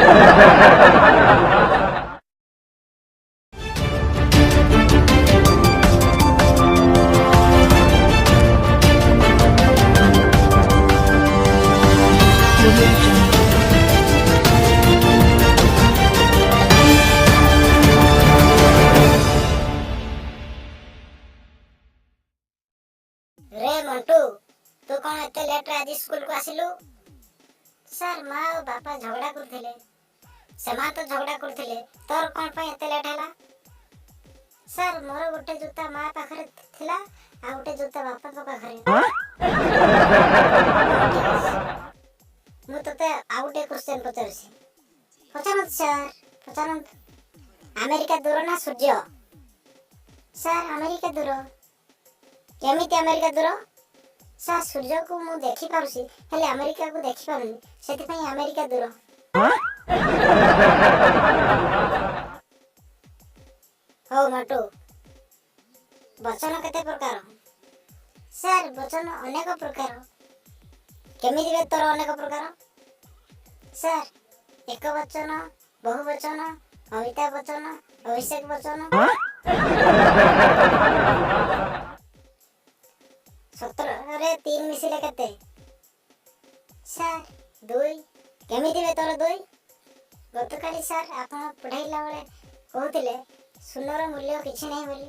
रे मंटू तू कौन एते लेट रे आज स्कूल को आसिलु? सर माँ और बापा झगड़ा करथिले। सेमा तो झगड़ा करथिले तोर कौन पे एते लेट हैला? सर मोर गोटे जूता माँ पाखरे थिला आ गोटे जूता बापा को पाखरे। मु तते आ गोटे क्वेश्चन पचारसी। पचारत सर पचारत। अमेरिका दूर ना सूर्य? सर अमेरिका दूर। केमिति अमेरिका दूर? सर सूर्य को मु देखि पारुसी हेले अमेरिका को देखि पारुनी सेति पई अमेरिका दूर। हो मटू वचन केते प्रकार? सर वचन अनेक प्रकार। केमिति बे तोर अनेक प्रकार? सर एक वचन बहुवचन अमिताभ वचन अभिषेक वचन 17 रे 3 मिसिले केते? सर 2। केमिति बे तोर 2? गतकाली सर आपण पढाइला बेले कहउतिले सुनर मूल्य किछि नै बोली।